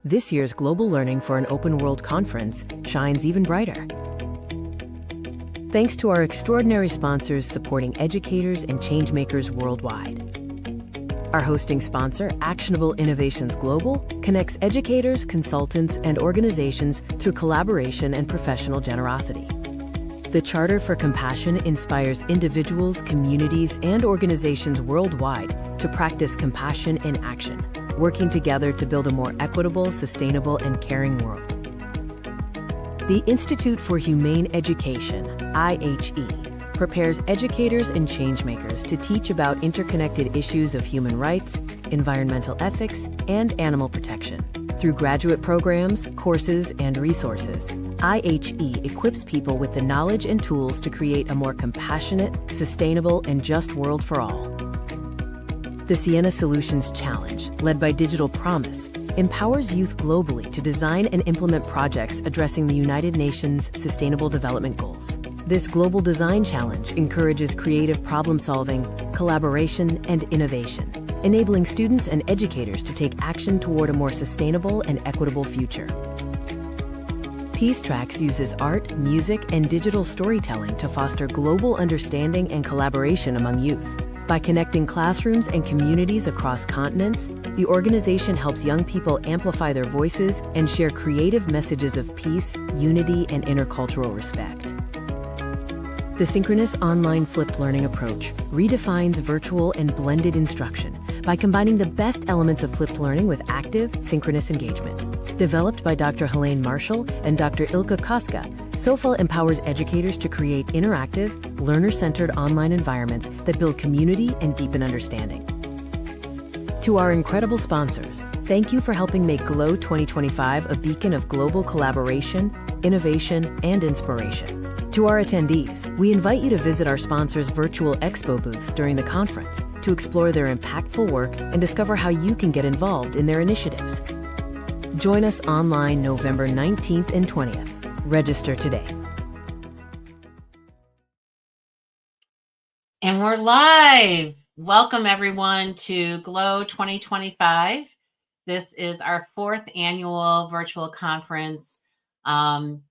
This year's Global Learning for an Open World conference shines even brighter. Thanks to our extraordinary sponsors supporting educators and changemakers worldwide. Our hosting sponsor, Actionable Innovations Global, connects educators, consultants, and organizations through collaboration and professional generosity. The Charter for Compassion inspires individuals, communities, and organizations worldwide to practice compassion in action, working together to build a more equitable, sustainable, and caring world. The Institute for Humane Education, IHE, prepares educators and changemakers to teach about interconnected issues of human rights, environmental ethics, and animal protection. Through graduate programs, courses, and resources, IHE equips people with the knowledge and tools to create a more compassionate, sustainable, and just world for all. The Sienna Solutions Challenge, led by Digital Promise, empowers youth globally to design and implement projects addressing the United Nations Sustainable Development Goals. This Global Design Challenge encourages creative problem-solving, collaboration, and innovation, enabling students and educators to take action toward a more sustainable and equitable future. Peace Tracks uses art, music, and digital storytelling to foster global understanding and collaboration among youth. By connecting classrooms and communities across continents, the organization helps young people amplify their voices and share creative messages of peace, unity, and intercultural respect. The Synchronous Online Flipped Learning approach redefines virtual and blended instruction by combining the best elements of flipped learning with active, synchronous engagement. Developed by Dr. Helene Marshall and Dr. Ilka Koska, SOFL empowers educators to create interactive, learner-centered online environments that build community and deepen understanding. To our incredible sponsors, thank you for helping make GLOW 2025 a beacon of global collaboration, innovation, and inspiration. To our attendees, we invite you to visit our sponsors' virtual expo booths during the conference to explore their impactful work and discover how you can get involved in their initiatives. Join us online November 19th and 20th. Register today. And we're live. Welcome everyone to GLOW 2025. This is our 4th annual virtual conference known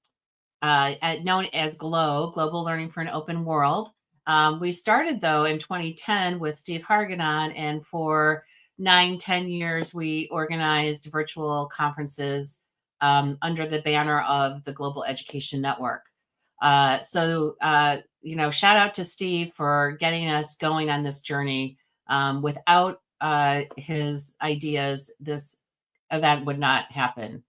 as GLOW, Global Learning for an Open World. We started though in 2010 with Steve Hargadon, and for 9-10 years we organized virtual conferences under the banner of the Global Education Network. Shout out to Steve for getting us going on this journey. Without his ideas, this event would not happen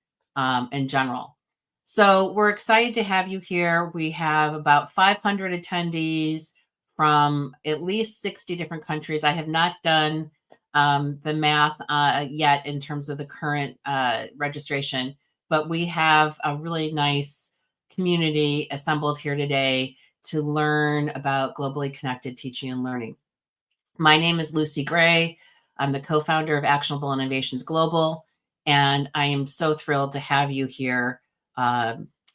in general. So we're excited to have you here. We have about 500 attendees from at least 60 different countries. I have not done the math yet in terms of the current registration, but we have a really nice community assembled here today to learn about globally connected teaching and learning. My name is Lucy Gray. I'm the co-founder of Actionable Innovations Global, and I am so thrilled to have you here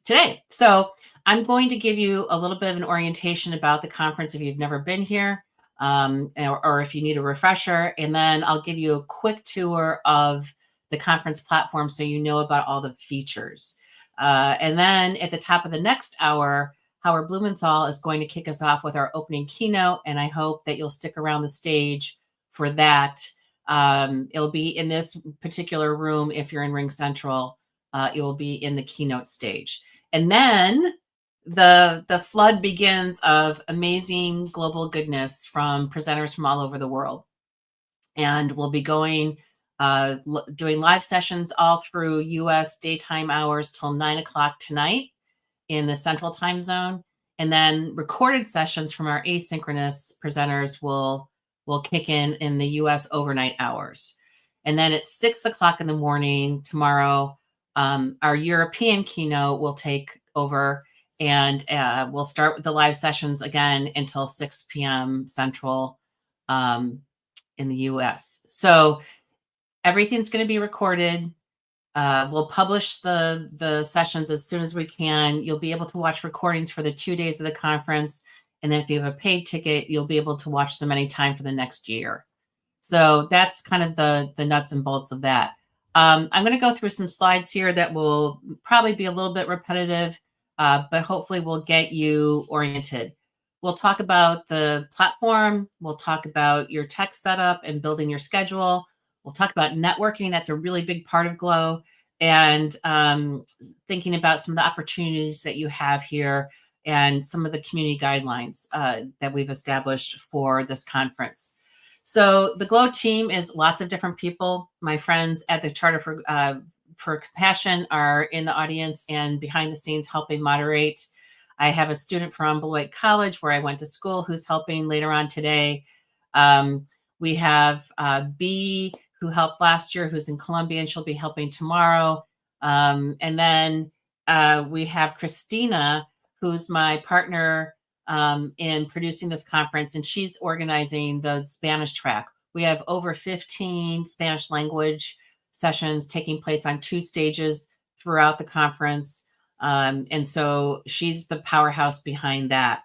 today. So I'm going to give you a little bit of an orientation about the conference if you've never been here, or if you need a refresher, and then I'll give you a quick tour of the conference platform so you know about all the features. And then at the top of the next hour, Howard Blumenthal is going to kick us off with our opening keynote, and I hope that you'll stick around the stage for that. It'll be in this particular room. If you're in Ring Central, it will be in the keynote stage. And then the flood begins of amazing global goodness from presenters from all over the world. And we'll be doing live sessions all through US daytime hours till 9 o'clock tonight in the Central Time Zone. And then recorded sessions from our asynchronous presenters will kick in the US overnight hours. And then at 6 o'clock in the morning tomorrow, our European keynote will take over, and we'll start with the live sessions again until 6 p.m. Central in the US. So everything's going to be recorded. We'll publish the sessions as soon as we can. You'll be able to watch recordings for the 2 days of the conference. And then if you have a paid ticket, you'll be able to watch them anytime for the next year. So that's kind of the nuts and bolts of that. I'm going to go through some slides here that will probably be a little bit repetitive, but hopefully will get you oriented. We'll talk about the platform. We'll talk about your tech setup and building your schedule. We'll talk about networking. That's a really big part of Glow. And thinking about some of the opportunities that you have here and some of the community guidelines that we've established for this conference. So the Glow team is lots of different people. My friends at the Charter for Compassion are in the audience and behind the scenes helping moderate. I have a student from Beloit College where I went to school who's helping later on today. We have B, who helped last year, who's in Columbia, and she'll be helping tomorrow. And then we have Christina, who's my partner in producing this conference, and she's organizing the Spanish track. We have over 15 Spanish language sessions taking place on 2 stages throughout the conference. And so she's the powerhouse behind that.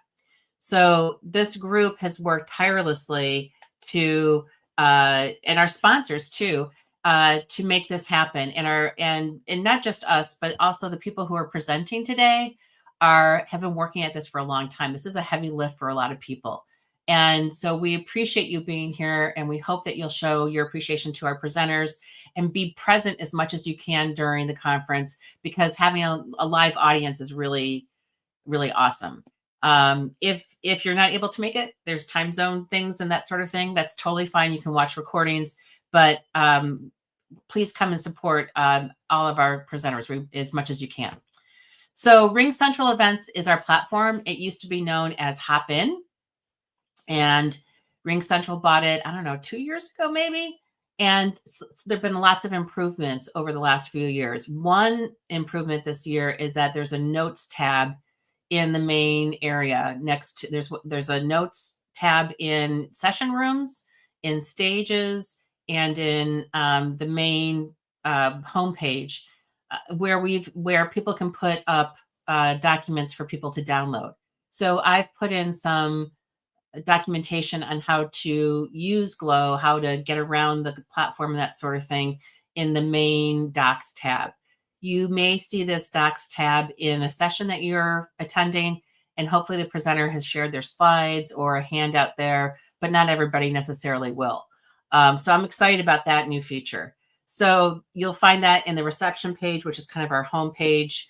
So this group has worked tirelessly to, and our sponsors too, to make this happen. And not just us, but also the people who are presenting today have been working at this for a long time. This is a heavy lift for a lot of people. And so we appreciate you being here, and we hope that you'll show your appreciation to our presenters and be present as much as you can during the conference, because having a live audience is really, really awesome. If you're not able to make it, there's time zone things and that sort of thing. That's totally fine. You can watch recordings, but please come and support all of our presenters as much as you can. So RingCentral Events is our platform. It used to be known as Hopin, and RingCentral bought it, I don't know, 2 years ago maybe. And so there've been lots of improvements over the last few years. One improvement this year is that there's a notes tab in the main area. There's a notes tab in session rooms, in stages, and in the main homepage where people can put up documents for people to download. So I've put in some documentation on how to use Glow, how to get around the platform, and that sort of thing in the main Docs tab. You may see this Docs tab in a session that you're attending, and hopefully the presenter has shared their slides or a handout there, but not everybody necessarily will. So I'm excited about that new feature. So you'll find that in the reception page, which is kind of our home page.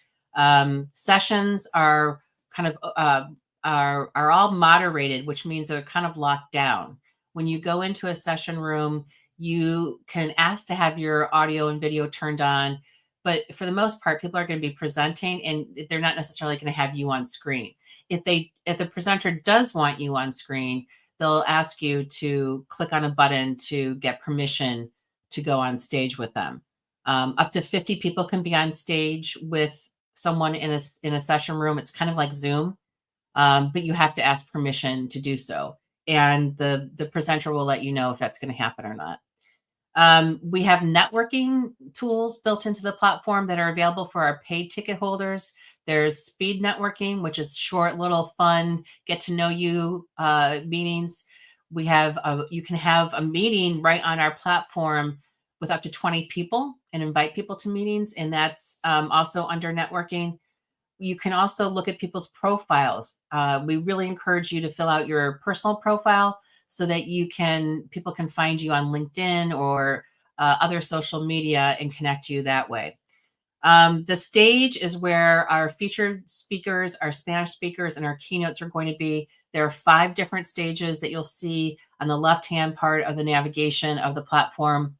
Sessions are kind of are all moderated, which means they're kind of locked down. When you go into a session room, you can ask to have your audio and video turned on, but for the most part, people are going to be presenting and they're not necessarily going to have you on screen. If the presenter does want you on screen, they'll ask you to click on a button to get permission to go on stage with them. Up to 50 people can be on stage with someone in a session room. It's kind of like Zoom. But you have to ask permission to do so. And the presenter will let you know if that's going to happen or not. We have networking tools built into the platform that are available for our paid ticket holders. There's speed networking, which is short, little fun, get to know you meetings. You can have a meeting right on our platform with up to 20 people and invite people to meetings. And that's also under networking. You can also look at people's profiles. We really encourage you to fill out your personal profile so that people can find you on LinkedIn or other social media and connect you that way. The stage is where our featured speakers, our Spanish speakers, and our keynotes are going to be. There are 5 different stages that you'll see on the left-hand part of the navigation of the platform.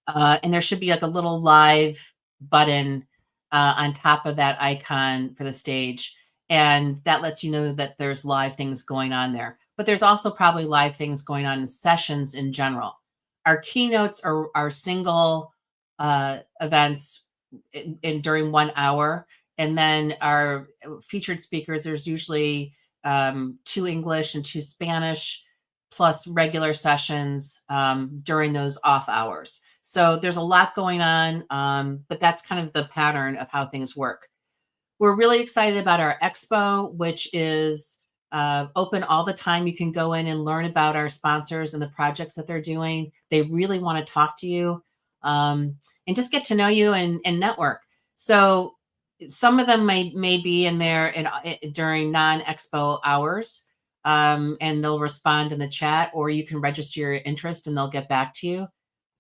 And there should be like a little live button on top of that icon for the stage. And that lets you know that there's live things going on there. But there's also probably live things going on in sessions in general. Our keynotes are single events during 1 hour. And then our featured speakers, there's usually 2 English and 2 Spanish, plus regular sessions during those off hours. So there's a lot going on, but that's kind of the pattern of how things work. We're really excited about our expo, which is open all the time. You can go in and learn about our sponsors and the projects that they're doing. They really want to talk to you. and just get to know you and network. So some of them may be in there during non-expo hours, and they'll respond in the chat, or you can register your interest and they'll get back to you.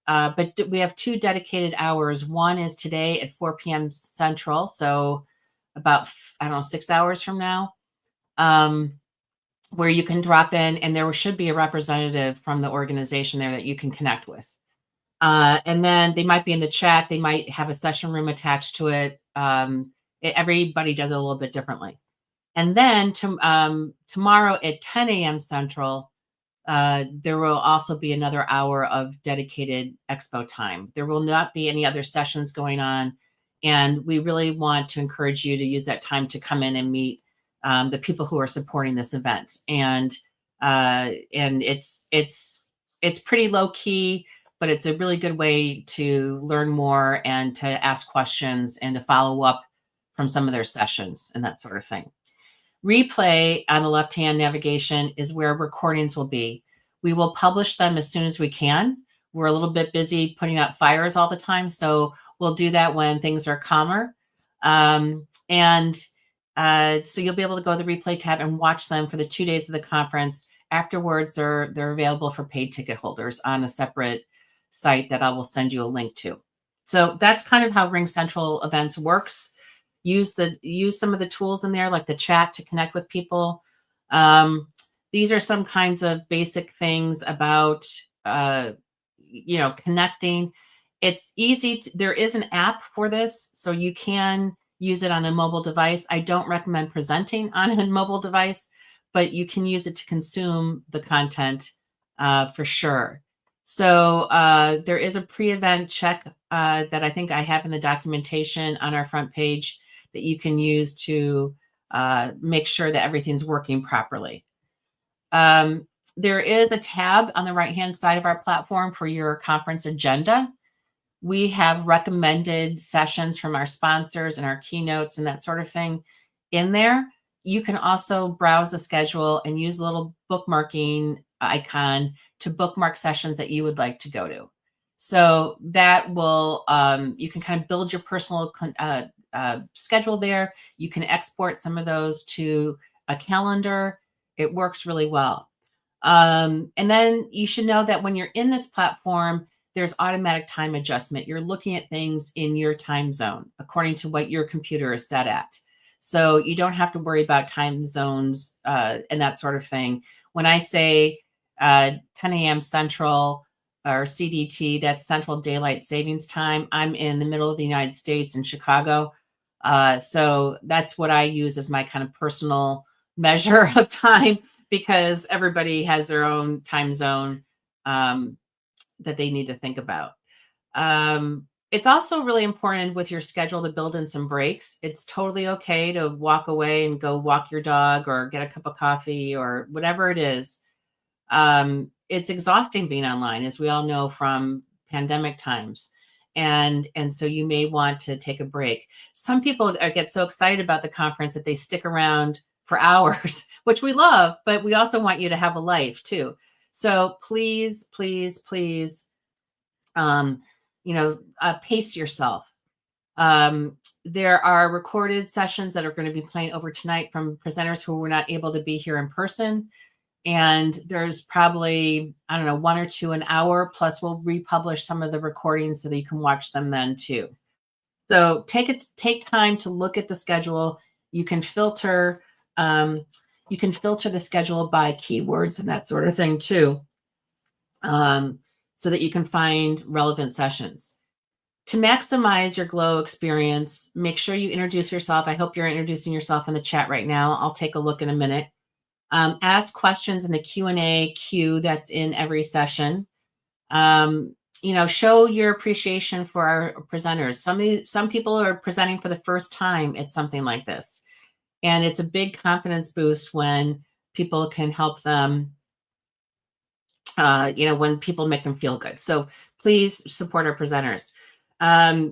But we have 2 dedicated hours. One is today at 4 p.m. Central, so about 6 hours from now, where you can drop in, and there should be a representative from the organization there that you can connect with. And then they might be in the chat. They might have a session room attached to it. Everybody does it a little bit differently. And then tomorrow at 10 a.m. Central, there will also be another hour of dedicated expo time. There will not be any other sessions going on. And we really want to encourage you to use that time to come in and meet the people who are supporting this event. And it's pretty low key, but it's a really good way to learn more and to ask questions and to follow up from some of their sessions and that sort of thing. Replay on the left-hand navigation is where recordings will be. We will publish them as soon as we can. We're a little bit busy putting out fires all the time, so we'll do that when things are calmer. So you'll be able to go to the replay tab and watch them for the 2 days of the conference. Afterwards, they're available for paid ticket holders on a separate site that I will send you a link to. So that's kind of how RingCentral Events works. Use some of the tools in there, like the chat, to connect with people. These are some kinds of basic things about connecting. It's easy. There is an app for this, so you can use it on a mobile device. I don't recommend presenting on a mobile device, but you can use it to consume the content for sure. So there is a pre-event check that I think I have in the documentation on our front page that you can use to make sure that everything's working properly. There is a tab on the right-hand side of our platform for your conference agenda. We have recommended sessions from our sponsors and our keynotes and that sort of thing in there. You can also browse the schedule and use a little bookmarking icon to bookmark sessions that you would like to go to. So that will, you can kind of build your personal schedule there. You can export some of those to a calendar. It works really well. And then you should know that when you're in this platform, there's automatic time adjustment. You're looking at things in your time zone according to what your computer is set at. So you don't have to worry about time zones and that sort of thing. When I say 10 a.m. Central or CDT, that's Central Daylight Savings Time, I'm in the middle of the United States in Chicago. So that's what I use as my kind of personal measure of time, because everybody has their own time zone that they need to think about. It's also really important with your schedule to build in some breaks. It's totally okay to walk away and go walk your dog or get a cup of coffee or whatever it is. It's exhausting being online, as we all know from pandemic times. And so you may want to take a break. Some people get so excited about the conference that they stick around for hours, which we love, but we also want you to have a life too. So please, please, please, pace yourself. There are recorded sessions that are going to be playing over tonight from presenters who were not able to be here in person. And there's probably, 1 or 2 an hour, plus we'll republish some of the recordings so that you can watch them then too. So take time to look at the schedule. You can filter the schedule by keywords and that sort of thing too, so that you can find relevant sessions. To maximize your Glow experience, make sure you introduce yourself. I hope you're introducing yourself in the chat right now. I'll take a look in a minute. Ask questions in the Q&A queue that's in every session. Show your appreciation for our presenters. Some people are presenting for the first time at something like this. And it's a big confidence boost when people can help them, when people make them feel good. So please support our presenters.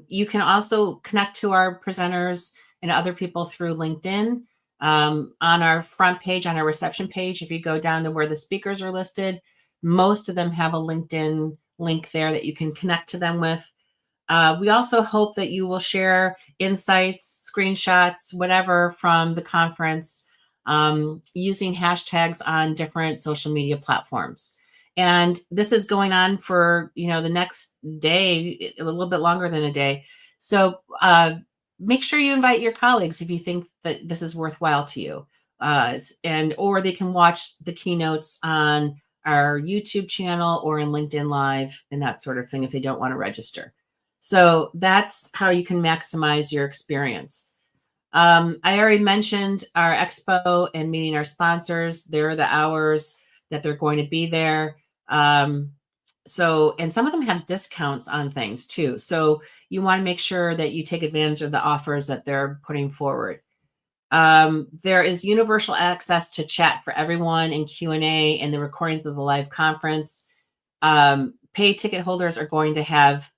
You can also connect to our presenters and other people through LinkedIn. On our front page, on our reception page, if you go down to where the speakers are listed, most of them have a LinkedIn link there that you can connect to them with. We also hope that you will share insights, screenshots, whatever from the conference using hashtags on different social media platforms. And this is going on for, the next day, a little bit longer than a day. So make sure you invite your colleagues if you think that this is worthwhile to you. Or they can watch the keynotes on our YouTube channel or in LinkedIn Live and that sort of thing if they don't want to register. So that's how you can maximize your experience. I already mentioned our expo and meeting our sponsors. There are the hours that they're going to be there. And some of them have discounts on things too. So you want to make sure that you take advantage of the offers that they're putting forward. There is universal access to chat for everyone and Q&A and the recordings of the live conference. Paid ticket holders are going to have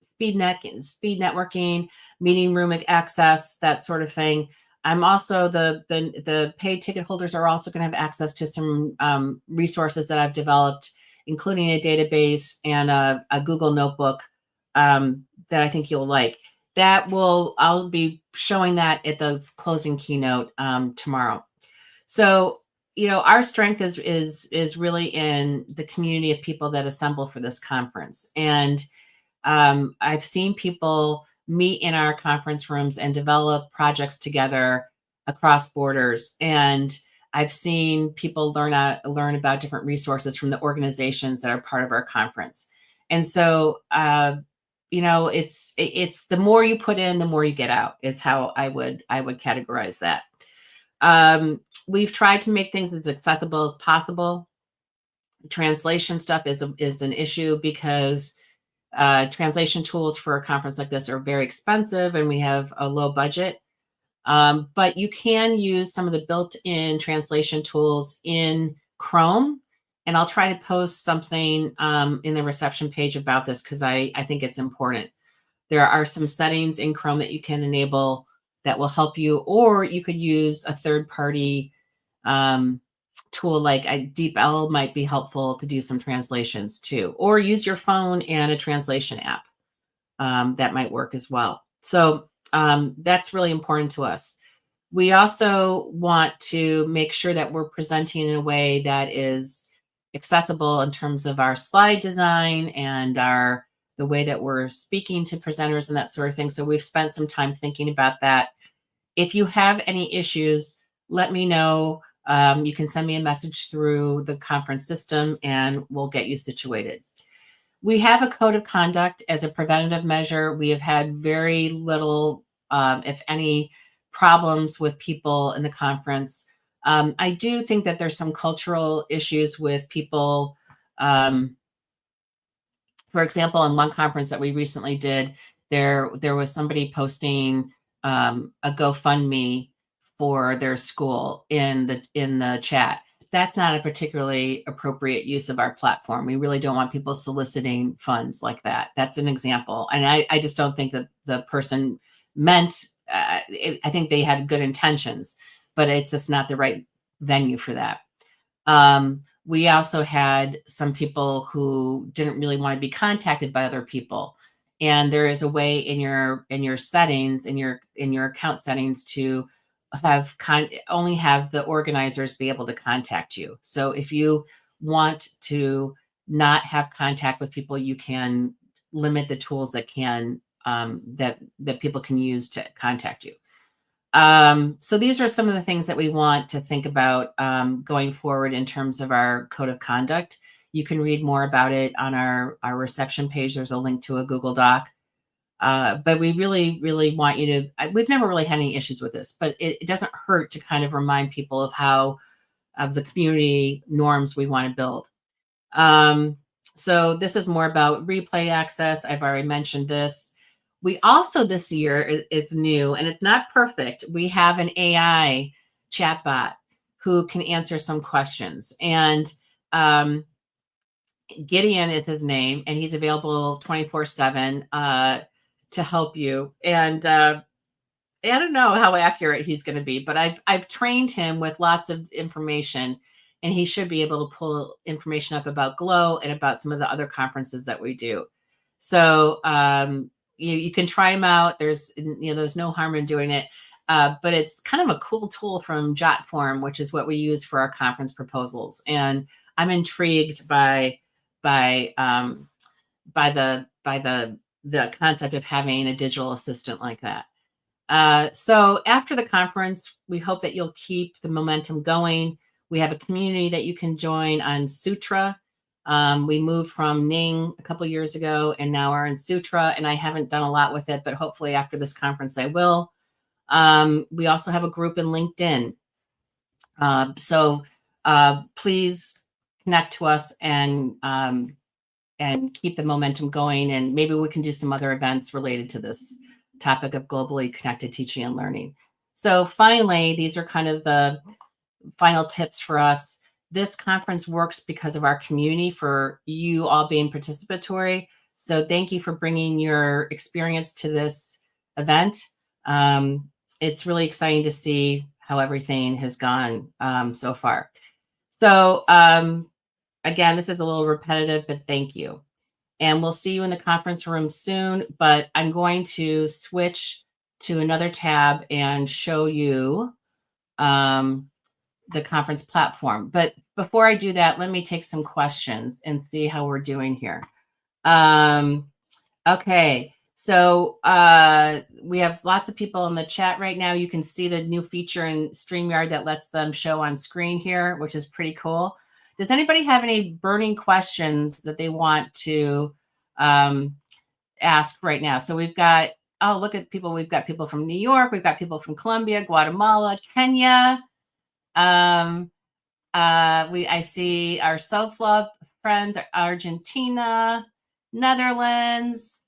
speed networking, meeting room access, that sort of thing. I'm also the paid ticket holders are also going to have access to some resources that I've developed, including a database and a Google Notebook that I think you'll like. I'll be showing that at the closing keynote tomorrow. So, our strength is really in the community of people that assemble for this conference. And I've seen people meet in our conference rooms and develop projects together across borders. And I've seen people learn about different resources from the organizations that are part of our conference. And so, it's the more you put in, the more you get out is how I would categorize that. We've tried to make things as accessible as possible. Translation stuff is an issue because translation tools for a conference like this are very expensive and we have a low budget. But you can use some of the built-in translation tools in Chrome. And I'll try to post something in the reception page about this because I think it's important. There are some settings in Chrome that you can enable that will help you, or you could use a third-party tool like DeepL might be helpful to do some translations too, or use your phone and a translation app. That might work as well. So that's really important to us. We also want to make sure that we're presenting in a way that is accessible in terms of our slide design and the way that we're speaking to presenters and that sort of thing. So we've spent some time thinking about that. If you have any issues, let me know. You can send me a message through the conference system and we'll get you situated. We have a code of conduct as a preventative measure. We have had very little, if any, problems with people in the conference. I do think that there's some cultural issues with people. For example, in one conference that we recently did, there was somebody posting a GoFundMe for their school in the chat. That's not a particularly appropriate use of our platform. We really don't want people soliciting funds like that. That's an example. And I just don't think that the person meant, I think they had good intentions, but it's just not the right venue for that. We also had some people who didn't really want to be contacted by other people. And there is a way in your settings, in your account settings to have only have the organizers be able to contact you. So if you want to not have contact with people, you can limit the tools that can that people can use to contact you. So these are some of the things that we want to think about going forward in terms of our code of conduct. You can read more about it on our reception page. There's a link to a Google Doc. But we really, really want you to, we've never really had any issues with this, but it doesn't hurt to kind of remind people of the community norms we want to build. So this is more about replay access. I've already mentioned this. We also this year is new and it's not perfect. We have an AI chatbot who can answer some questions, and Gideon is his name, and he's available 24/7 to help you. And I don't know how accurate he's going to be, but I've trained him with lots of information, and he should be able to pull information up about Glow and about some of the other conferences that we do. So you can try them out. There's no harm in doing it. But it's kind of a cool tool from JotForm, which is what we use for our conference proposals. And I'm intrigued by the concept of having a digital assistant like that. So after the conference, we hope that you'll keep the momentum going. We have a community that you can join on Sutra. We moved from Ning a couple years ago and now are in Sutra, and I haven't done a lot with it, but hopefully after this conference I will. We also have a group in LinkedIn. So please connect to us and keep the momentum going, and maybe we can do some other events related to this topic of globally connected teaching and learning. So finally, these are kind of the final tips for us. This conference works because of our community, for you all being participatory. So thank you for bringing your experience to this event. It's really exciting to see how everything has gone so far. So again, this is a little repetitive, but thank you. And we'll see you in the conference room soon, but I'm going to switch to another tab and show you the conference platform. But before I do that, let me take some questions and see how we're doing here. Okay, so we have lots of people in the chat right now. You can see the new feature in StreamYard that lets them show on screen here, which is pretty cool. Does anybody have any burning questions that they want to ask right now? So we've got, oh, look at people. We've got people from New York. We've got people from Colombia, Guatemala, Kenya. I see our self-love friends, Argentina, Netherlands,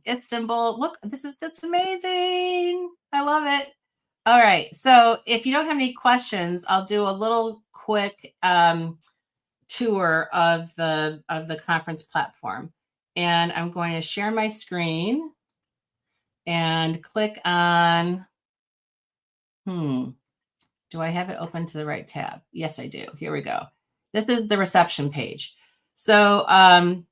Istanbul. Look, this is just amazing. I love it. All right. So if you don't have any questions, I'll do a little quick tour of the conference platform. And I'm going to share my screen and click on, do I have it open to the right tab? Yes, I do. Here we go. This is the reception page. So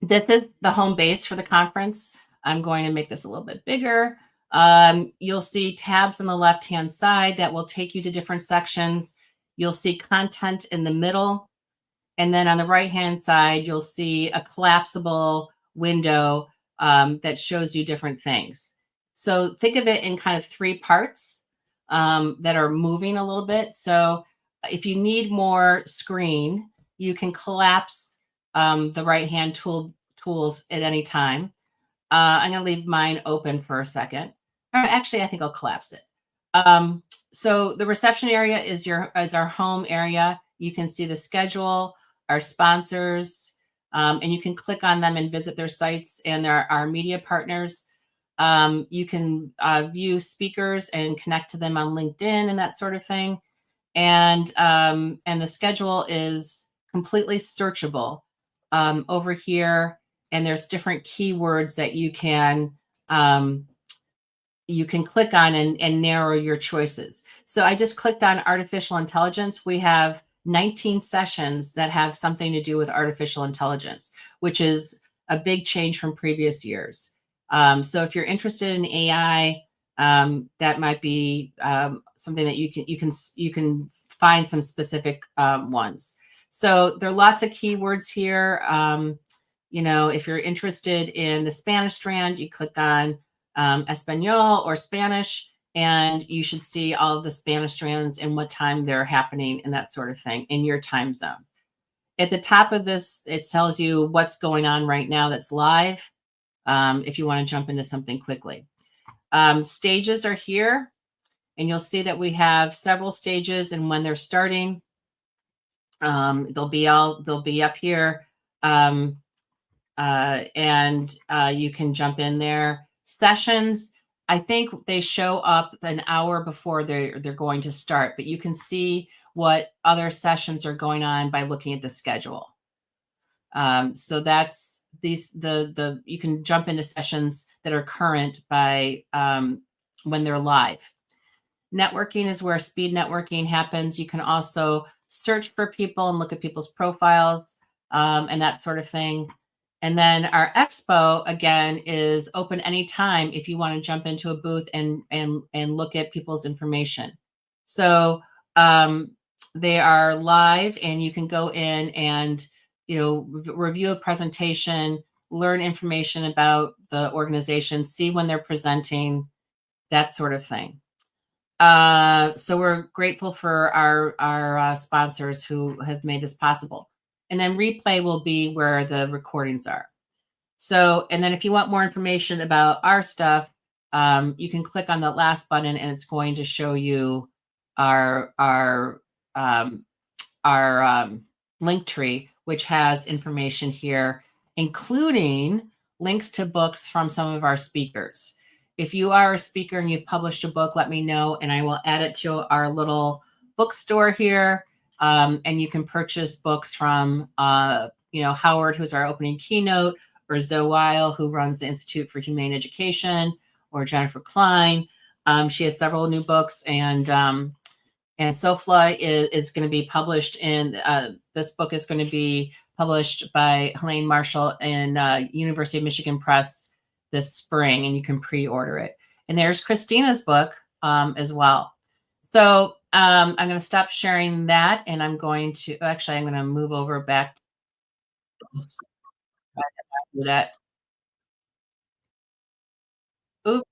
this is the home base for the conference. I'm going to make this a little bit bigger. You'll see tabs on the left-hand side that will take you to different sections. You'll see content in the middle. And then on the right-hand side, you'll see a collapsible window that shows you different things. So think of it in kind of three parts that are moving a little bit. So if you need more screen, you can collapse the right-hand tools at any time. I'm going to leave mine open for a second. Or actually, I think I'll collapse it. So the reception area is our home area. You can see the schedule, our sponsors, and you can click on them and visit their sites and our media partners. You can view speakers and connect to them on LinkedIn and that sort of thing. And the schedule is completely searchable over here. And there's different keywords that you can click on and narrow your choices. So I just clicked on artificial intelligence. We have 19 sessions that have something to do with artificial intelligence, which is a big change from previous years. So if you're interested in AI, that might be something that you can find some specific ones. So there are lots of keywords here. If you're interested in the Spanish strand, you click on Espanol or Spanish, and you should see all of the Spanish strands and what time they're happening and that sort of thing in your time zone. At the top of this, it tells you what's going on right now that's live, if you want to jump into something quickly. Stages are here, and you'll see that we have several stages and when they're starting. They'll be up here, and you can jump in there. Sessions, I think they show up an hour before they're going to start, but you can see what other sessions are going on by looking at the schedule. So that's you can jump into sessions that are current by when they're live. Networking is where speed networking happens. You can also search for people and look at people's profiles and that sort of thing. And then our expo, again, is open anytime if you want to jump into a booth and look at people's information. So they are live, and you can go in and review a presentation, learn information about the organization, see when they're presenting, that sort of thing. So we're grateful for our sponsors who have made this possible. And then replay will be where the recordings are. So, and then if you want more information about our stuff, you can click on the last button, and it's going to show you our link tree, which has information here, including links to books from some of our speakers. If you are a speaker and you've published a book, let me know, and I will add it to our little bookstore here. And you can purchase books from, Howard, who's our opening keynote, or Zoe Weil, who runs the Institute for Humane Education, or Jennifer Klein. She has several new books, and SOFLA is going to be published in, this book is going to be published by Helene Marshall in University of Michigan Press this spring, and you can pre-order it. And there's Christina's book as well. So I'm going to stop sharing that, and I'm going to move over back to that. Oops,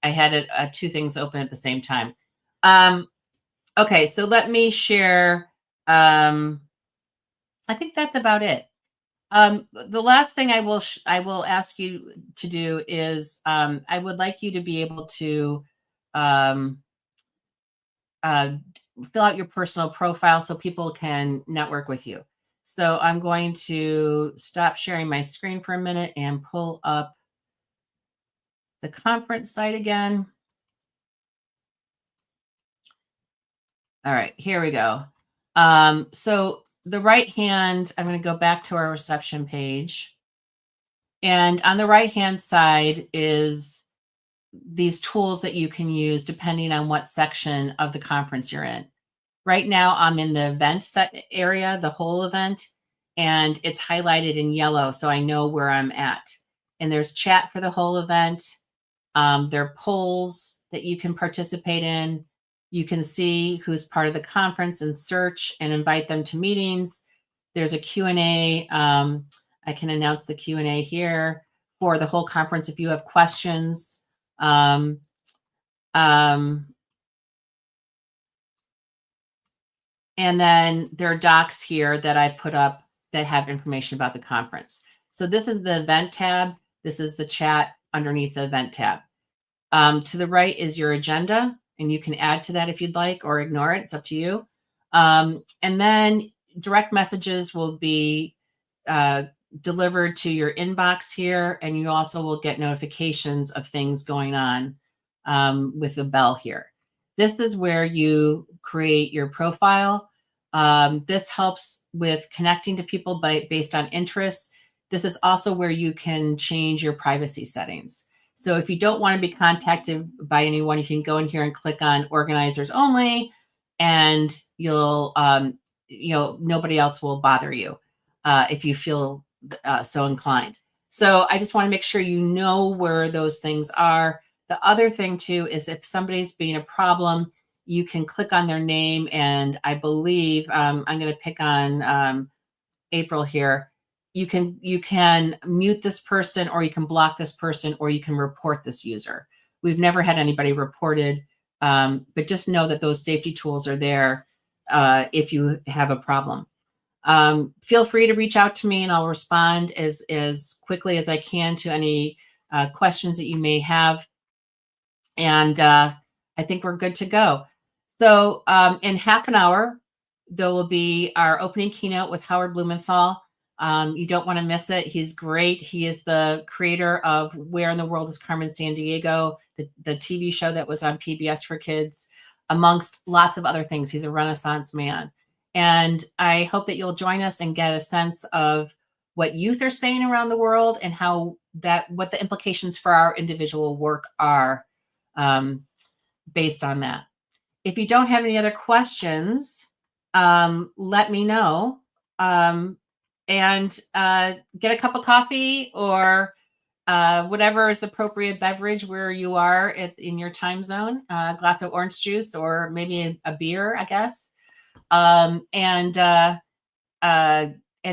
I had two things open at the same time. Okay, so let me share. I think that's about it. The last thing I will ask you to do is I would like you to be able to fill out your personal profile so people can network with you. So I'm going to stop sharing my screen for a minute and pull up the conference site again. All right, here we go. So the right hand, I'm going to go back to our reception page. And on the right-hand side is these tools that you can use depending on what section of the conference you're in. Right now, I'm in the event set area, the whole event, and it's highlighted in yellow, so I know where I'm at. And there's chat for the whole event. There are polls that you can participate in. You can see who's part of the conference and search and invite them to meetings. There's a Q&A. I can announce the Q&A here for the whole conference if you have questions. And then there are docs here that I put up that have information about the conference. So this is the event tab. This is the chat underneath the event tab. To the right is your agenda, and you can add to that if you'd like or ignore it. It's up to you. And then direct messages will be delivered to your inbox here, and you also will get notifications of things going on with the bell here. This is where you create your profile. This helps with connecting to people based on interests. This is also where you can change your privacy settings. So if you don't want to be contacted by anyone, you can go in here and click on organizers only, and you'll, nobody else will bother you if you feel so inclined. So I just want to make sure you know where those things are. The other thing too is if somebody's being a problem, you can click on their name, and I believe I'm going to pick on April here. You can mute this person, or you can block this person, or you can report this user. We've never had anybody reported, but just know that those safety tools are there if you have a problem. Feel free to reach out to me, and I'll respond as quickly as I can to any questions that you may have. And I think we're good to go. So in half an hour, there will be our opening keynote with Howard Blumenthal. You don't want to miss it. He's great. He is the creator of Where in the World is Carmen Sandiego, the TV show that was on PBS for kids, amongst lots of other things. He's a Renaissance man. And I hope that you'll join us and get a sense of what youth are saying around the world, and what the implications for our individual work are based on that. If you don't have any other questions, let me know. and get a cup of coffee or whatever is the appropriate beverage where you are in your time zone, a glass of orange juice or maybe a beer, I guess. And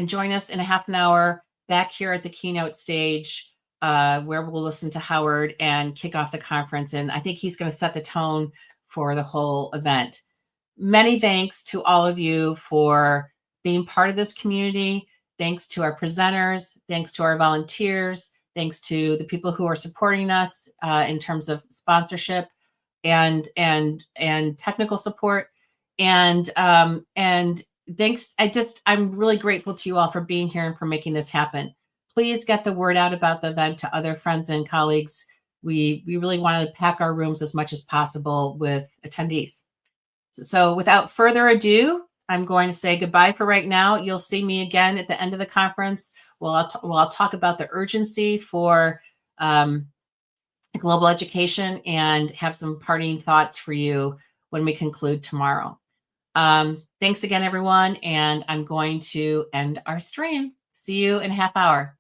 join us in a half an hour back here at the keynote stage, where we'll listen to Howard and kick off the conference. And I think he's going to set the tone for the whole event. Many thanks to all of you for being part of this community. Thanks to our presenters. Thanks to our volunteers. Thanks to the people who are supporting us in terms of sponsorship and technical support. And thanks. I'm really grateful to you all for being here and for making this happen. Please get the word out about the event to other friends and colleagues. We really want to pack our rooms as much as possible with attendees. So without further ado, I'm going to say goodbye for right now. You'll see me again at the end of the conference. I'll talk about the urgency for global education and have some parting thoughts for you when we conclude tomorrow. Thanks again, everyone. And I'm going to end our stream. See you in a half hour.